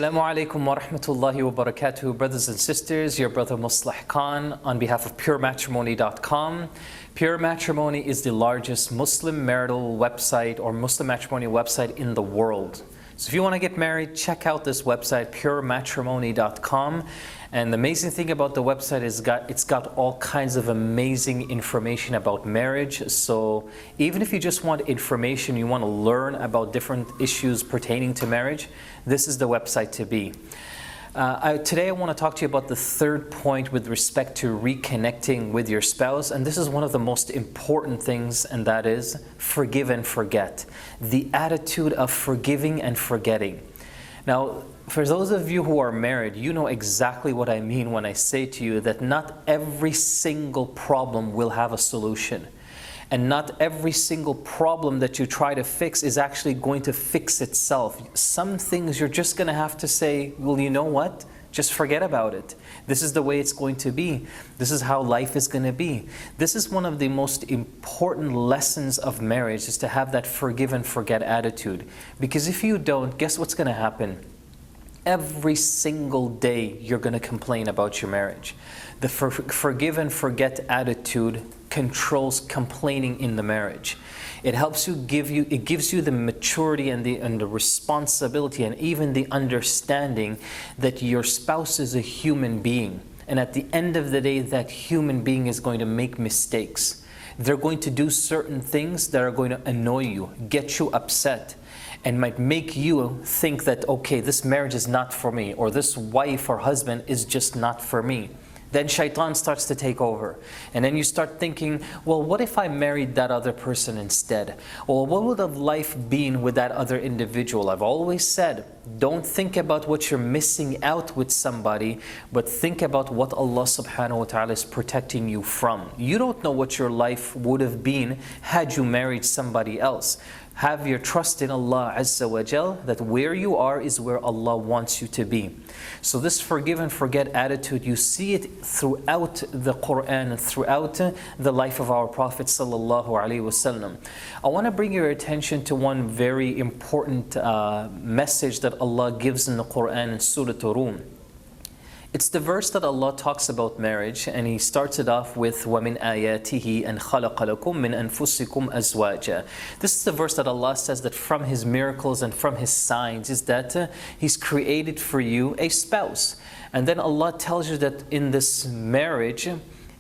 Assalamu alaikum wa rahmatullahi wa barakatuh, brothers and sisters. Your brother Musleh Khan on behalf of PureMatrimony.com. Pure Matrimony is the largest Muslim marital website or Muslim matrimonial website in the world. So if you want to get married, check out this website, PureMatrimony.com. And the amazing thing about the website is it's got all kinds of amazing information about marriage. So even if you just want information, you want to learn about different issues pertaining to marriage, this is the website to be. Today I want to talk to you about the third point with respect to reconnecting with your spouse, and this is one of the most important things, and that is forgive and forget. The attitude of forgiving and forgetting. Now, for those of you who are married, you know exactly what I mean when I say to you that not every single problem will have a solution. And not every single problem that you try to fix is actually going to fix itself. Some things you're just going to have to say, well, you know what? Just forget about it. This is the way it's going to be. This is how life is going to be. This is one of the most important lessons of marriage, is to have that forgive and forget attitude. Because if you don't, guess what's going to happen? Every single day you're going to complain about your marriage. The forgive and forget attitude controls complaining in the marriage. It helps you, it gives you the maturity and the responsibility and even the understanding that your spouse is a human being. And at the end of the day, that human being is going to make mistakes. They're going to do certain things that are going to annoy you, get you upset, and might make you think that, okay, this marriage is not for me, or this wife or husband is just not for me. Then shaitan starts to take over. And then you start thinking, well, what if I married that other person instead? Well, what would have life been with that other individual? I've always said, don't think about what you're missing out with somebody, but think about what Allah subhanahu wa ta'ala is protecting you from. You don't know what your life would have been had you married somebody else. Have your trust in Allah Azza wa Jal, that where you are is where Allah wants you to be. So this forgive and forget attitude, you see it throughout the Quran and throughout the life of our Prophet Sallallahu Alaihi Wasallam. I want to bring your attention to one very important message that Allah gives in the Quran in Surah Rum. It's the verse that Allah talks about marriage, and He starts it off with وَمِنْ آيَاتِهِ أَنْ خَلَقَ لَكُم مِّنْ أَنفُسِكُمْ أَزْوَاجًا. This is the verse that Allah says that from His miracles and from His signs is that He's created for you a spouse. And then Allah tells you that in this marriage,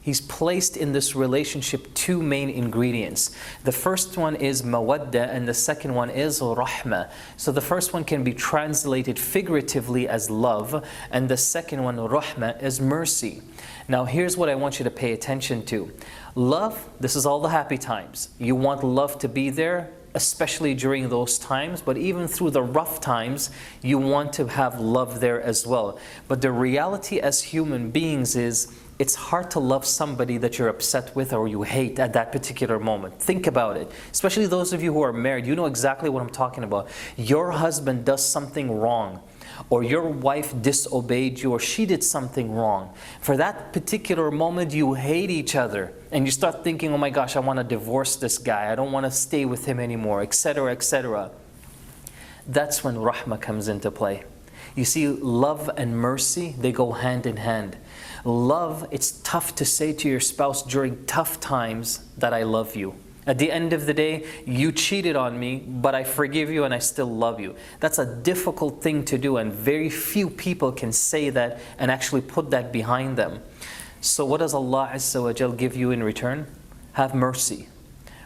He's placed in this relationship two main ingredients. The first one is mawadda and the second one is rahma. So the first one can be translated figuratively as love, and the second one, rahma, is mercy. Now here's what I want you to pay attention to. Love, this is all the happy times. You want love to be there, especially during those times, but even through the rough times, you want to have love there as well. But the reality as human beings is, it's hard to love somebody that you're upset with or you hate at that particular moment. Think about it. Especially those of you who are married, you know exactly what I'm talking about. Your husband does something wrong, or your wife disobeyed you, or she did something wrong. For that particular moment, you hate each other, and you start thinking, oh my gosh, I want to divorce this guy, I don't want to stay with him anymore, etc., etc. That's when rahmah comes into play. You see, love and mercy, they go hand in hand. Love, it's tough to say to your spouse during tough times that I love you. At the end of the day, you cheated on me, but I forgive you and I still love you. That's a difficult thing to do, and very few people can say that and actually put that behind them. So what does Allah Azza wa Jal give you in return? Have mercy.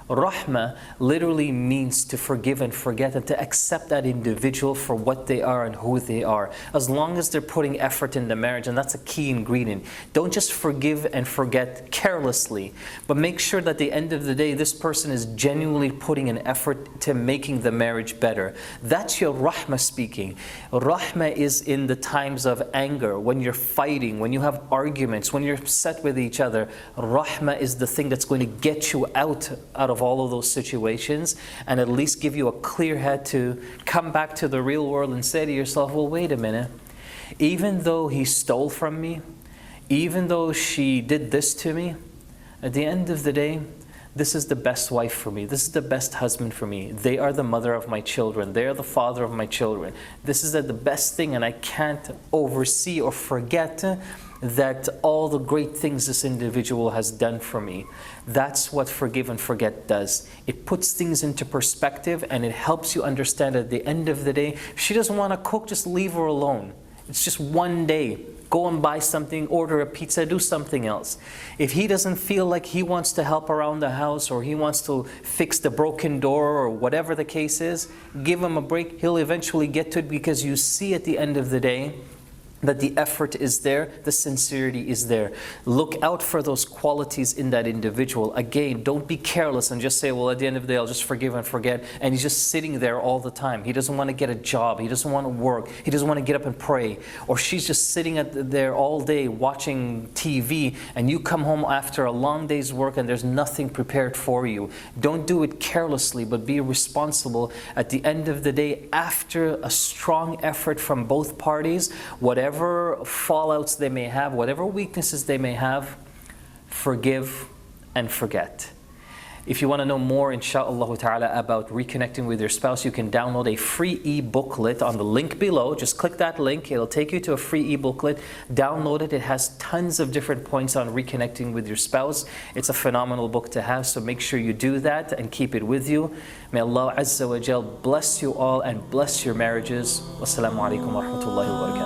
Rahmah literally means to forgive and forget, and to accept that individual for what they are and who they are. As long as they're putting effort in the marriage, and that's a key ingredient. Don't just forgive and forget carelessly, but make sure that at the end of the day, this person is genuinely putting an effort to making the marriage better. That's your rahmah speaking. Rahmah is in the times of anger, when you're fighting, when you have arguments, when you're upset with each other. Rahmah is the thing that's going to get you out of all of those situations, and at least give you a clear head to come back to the real world and say to yourself, well, wait a minute, even though he stole from me, even though she did this to me, at the end of the day, this is the best wife for me, this is the best husband for me, they are the mother of my children, they are the father of my children, this is the best thing, and I can't oversee or forget that all the great things this individual has done for me. That's what forgive and forget does. It puts things into perspective, and it helps you understand at the end of the day, if she doesn't want to cook, just leave her alone. It's just one day. Go and buy something, order a pizza, do something else. If he doesn't feel like he wants to help around the house, or he wants to fix the broken door, or whatever the case is, give him a break. He'll eventually get to it, because you see at the end of the day that the effort is there, the sincerity is there. Look out for those qualities in that individual. Again, don't be careless and just say, well, at the end of the day, I'll just forgive and forget. And he's just sitting there all the time. He doesn't want to get a job. He doesn't want to work. He doesn't want to get up and pray. Or she's just sitting there all day watching TV, and you come home after a long day's work and there's nothing prepared for you. Don't do it carelessly, but be responsible. At the end of the day, after a strong effort from both parties, whatever fallouts they may have, whatever weaknesses they may have, forgive and forget. If you want to know more, inshallah ta'ala, about reconnecting with your spouse, you can download a free e-booklet on the link below. Just click that link. It'll take you to a free e-booklet. Download it. It has tons of different points on reconnecting with your spouse. It's a phenomenal book to have, so make sure you do that and keep it with you. May Allah Azza wa Jal bless you all and bless your marriages. Wassalamu alaikum wa rahmatullahi wa barakatuh.